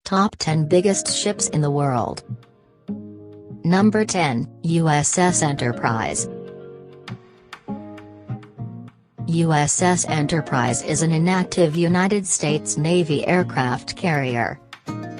Top 10 Biggest Ships in the World. Number 10, USS Enterprise. USS Enterprise is an inactive United States Navy aircraft carrier.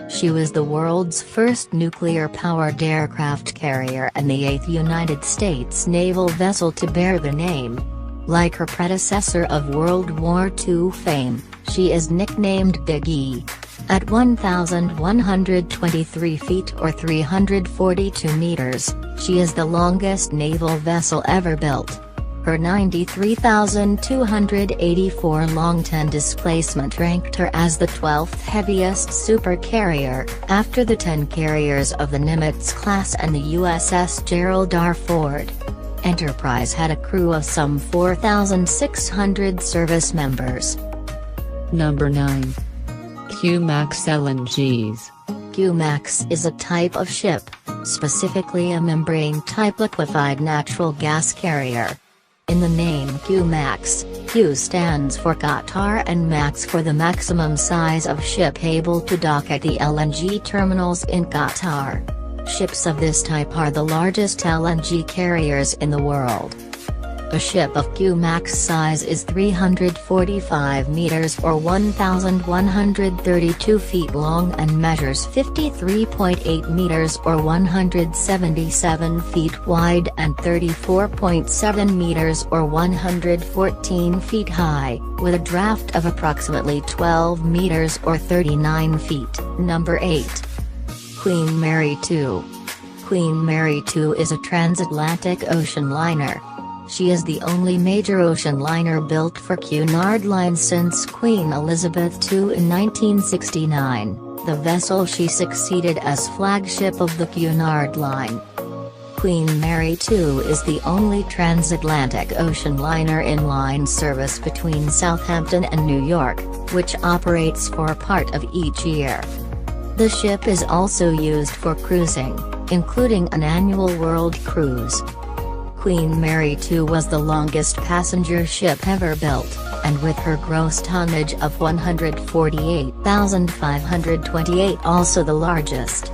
She was the world's first nuclear-powered aircraft carrier and the 8th United States naval vessel to bear the name. Like her predecessor of World War II fame, she is nicknamed Big E. At 1,123 feet or 342 meters, she is the longest naval vessel ever built. Her 93,284 long 10 displacement ranked her as the 12th heaviest supercarrier, after the 10 carriers of the Nimitz class and the USS Gerald R. Ford. Enterprise had a crew of some 4,600 service members. Number 9. Q-Max LNGs. Q-Max is a type of ship, specifically a membrane-type liquefied natural gas carrier. In the name Q-Max, Q stands for Qatar and Max for the maximum size of ship able to dock at the LNG terminals in Qatar. Ships of this type are the largest LNG carriers in the world. A ship of Q-Max size is 345 meters or 1,132 feet long and measures 53.8 meters or 177 feet wide and 34.7 meters or 114 feet high, with a draft of approximately 12 meters or 39 feet. Number 8. Queen Mary II. Queen Mary II is a transatlantic ocean liner. She is the only major ocean liner built for Cunard Line since Queen Elizabeth II in 1969, the vessel she succeeded as flagship of the Cunard Line. Queen Mary II is the only transatlantic ocean liner in line service between Southampton and New York, which operates for a part of each year. The ship is also used for cruising, including an annual world cruise. Queen Mary II was the longest passenger ship ever built, and with her gross tonnage of 148,528 also the largest.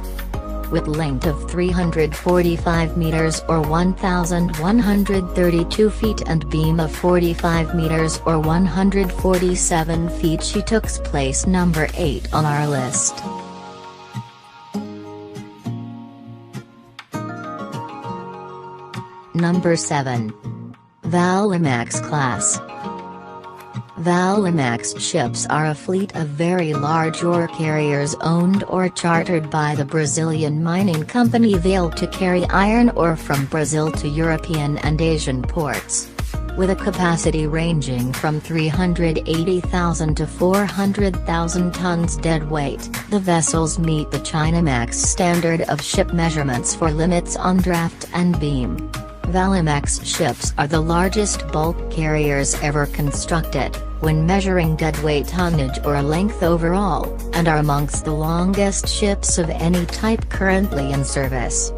With length of 345 meters or 1,132 feet and beam of 45 meters or 147 feet, she took place number 8 on our list. Number 7. Valemax class. Valemax ships are a fleet of very large ore carriers owned or chartered by the Brazilian mining company Vale to carry iron ore from Brazil to European and Asian ports. With a capacity ranging from 380,000 to 400,000 tons deadweight, the vessels meet the Chinamax standard of ship measurements for limits on draft and beam. Valemax ships are the largest bulk carriers ever constructed, when measuring deadweight tonnage or length overall, and are amongst the longest ships of any type currently in service.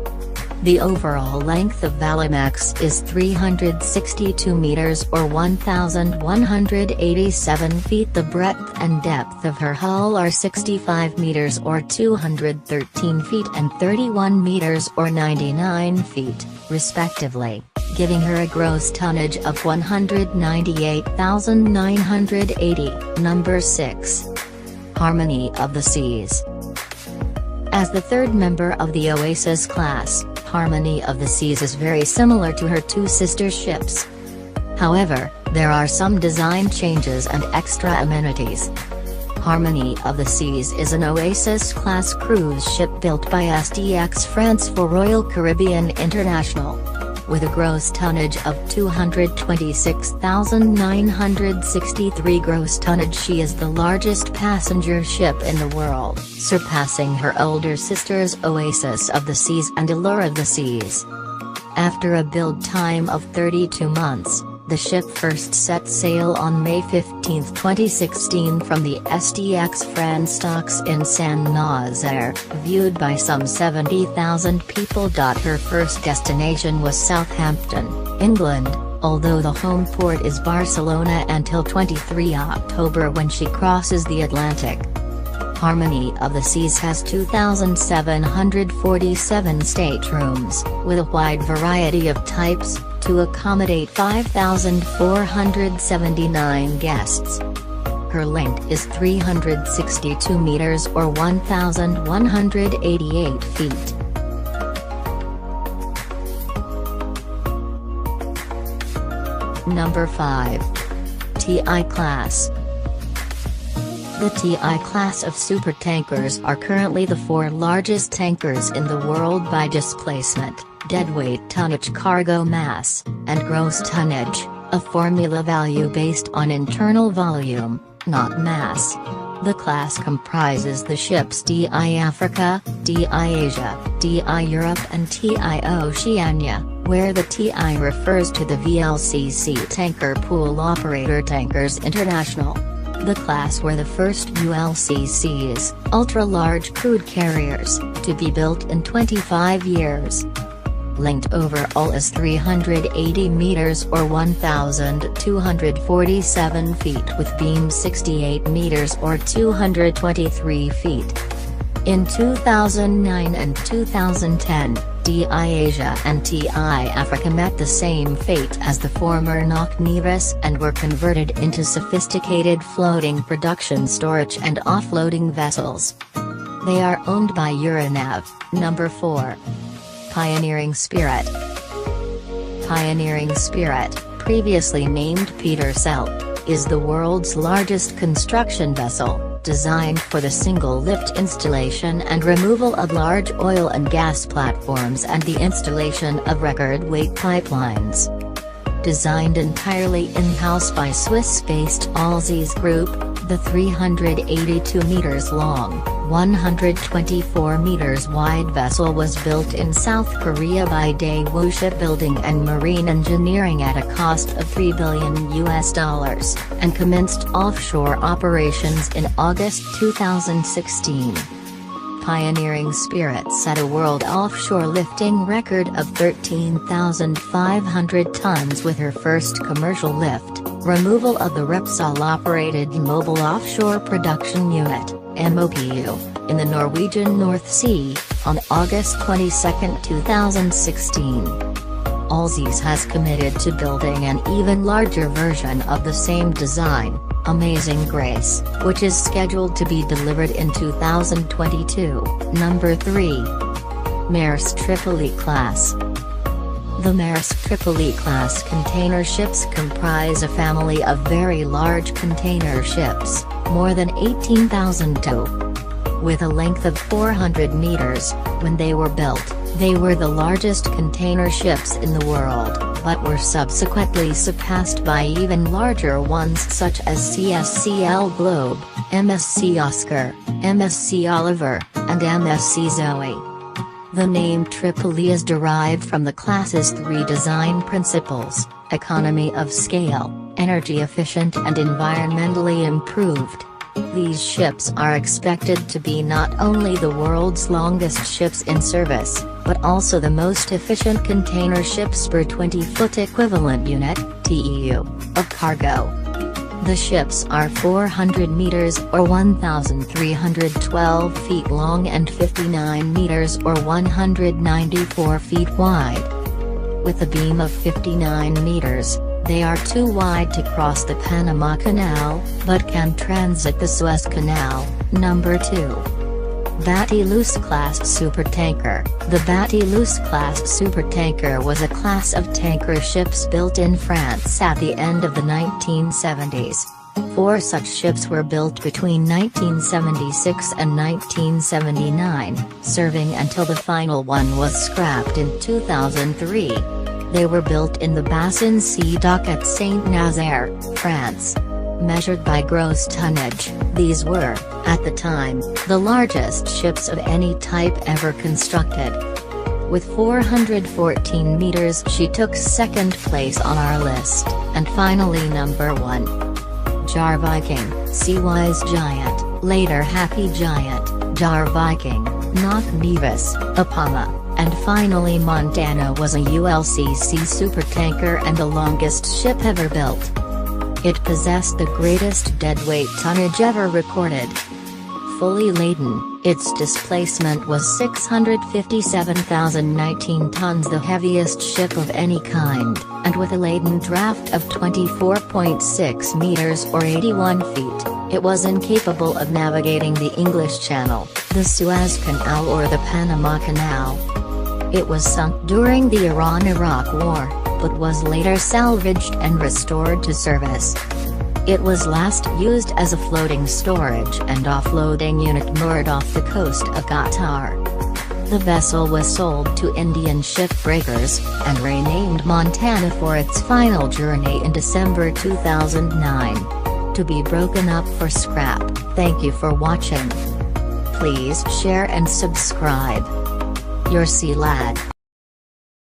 The overall length of Valemax is 362 meters or 1,187 feet. The breadth and depth of her hull are 65 meters or 213 feet and 31 meters or 99 feet, respectively, giving her a gross tonnage of 198,980. Number 6. Harmony of the Seas. As the third member of the Oasis class, Harmony of the Seas is very similar to her two sister ships. However, there are some design changes and extra amenities. Harmony of the Seas is an Oasis-class cruise ship built by SDX France for Royal Caribbean International. With a gross tonnage of 226,963 gross tonnage, she is the largest passenger ship in the world, surpassing her older sisters Oasis of the Seas and Allure of the Seas. After a build time of 32 months, the ship first set sail on May 15, 2016 from the SDX France docks in Saint-Nazaire, viewed by some 70,000 people. Her first destination was Southampton, England, although the home port is Barcelona until 23 October when she crosses the Atlantic. Harmony of the Seas has 2,747 staterooms, with a wide variety of types, to accommodate 5,479 guests. Her length is 362 meters or 1,188 feet. Number 5. TI Class. The TI class of supertankers are currently the 4 largest tankers in the world by displacement, deadweight tonnage, cargo mass, and gross tonnage, a formula value based on internal volume, not mass. The class comprises the ships TI Africa, TI Asia, TI Europe and TI Oceania, where the TI refers to the VLCC tanker pool operator Tankers International. The class were the first ULCCs, ultra-large crude carriers, to be built in 25 years. Length overall is 380 meters or 1,247 feet with beam 68 meters or 223 feet. In 2009 and 2010, TI Asia and TI Africa met the same fate as the former NOC Nevis and were converted into sophisticated floating production storage and offloading vessels. They are owned by Euronav. Number 4. Pioneering Spirit. Pioneering Spirit, previously named Peterbilt, is the world's largest construction vessel, designed for the single-lift installation and removal of large oil and gas platforms and the installation of record-weight pipelines. Designed entirely in-house by Swiss-based Allseas Group, the 382 meters long, 124 meters wide vessel was built in South Korea by Daewoo Shipbuilding and Marine Engineering at a cost of $3 billion and commenced offshore operations in August 2016. Pioneering Spirit set a world offshore lifting record of 13,500 tons with her first commercial lift, removal of the Repsol-operated Mobile Offshore Production Unit, MOPU, in the Norwegian North Sea, on August 22, 2016. Allseas has committed to building an even larger version of the same design, Amazing Grace, which is scheduled to be delivered in 2022. Number 3. Maersk Tripoli Class. The Maersk Tripoli class container ships comprise a family of very large container ships, more than 18,000 tow. With a length of 400 meters, when they were built, they were the largest container ships in the world, but were subsequently surpassed by even larger ones such as CSCL Globe, MSC Oscar, MSC Oliver, and MSC Zoe. The name Tripoli is derived from the class's 3 design principles: economy of scale, energy efficient and environmentally improved. These ships are expected to be not only the world's longest ships in service, but also the most efficient container ships per 20-foot equivalent unit (TEU) of cargo. The ships are 400 meters or 1,312 feet long and 59 meters or 194 feet wide. With a beam of 59 meters, they are too wide to cross the Panama Canal, but can transit the Suez Canal. Number 2. Batilus Class Supertanker. The Batilus Class Supertanker was a class of tanker ships built in France at the end of the 1970s. 4 such ships were built between 1976 and 1979, serving until the final one was scrapped in 2003. They were built in the Bassin Sea Dock at Saint-Nazaire, France. Measured by gross tonnage, these were, at the time, the largest ships of any type ever constructed. With 414 meters, she took second place on our list, and finally number 1. Jar Viking, Seawise Giant, later Happy Giant, Jar Viking, NOC Nevis, Apama, and finally Montana was a ULCC supertanker and the longest ship ever built. It possessed the greatest deadweight tonnage ever recorded. fully laden, its displacement was 657,019 tons, the heaviest ship of any kind, and with a laden draft of 24.6 meters or 81 feet, it was incapable of navigating the English Channel, the Suez Canal or the Panama Canal. It was sunk during the Iran-Iraq War, but was later salvaged and restored to service. It was last used as a floating storage and offloading unit moored off the coast of Qatar. The vessel was sold to Indian shipbreakers, and renamed Montana for its final journey in December 2009. To be broken up for scrap. Thank you for watching. Please share and subscribe. Your Sea Lad.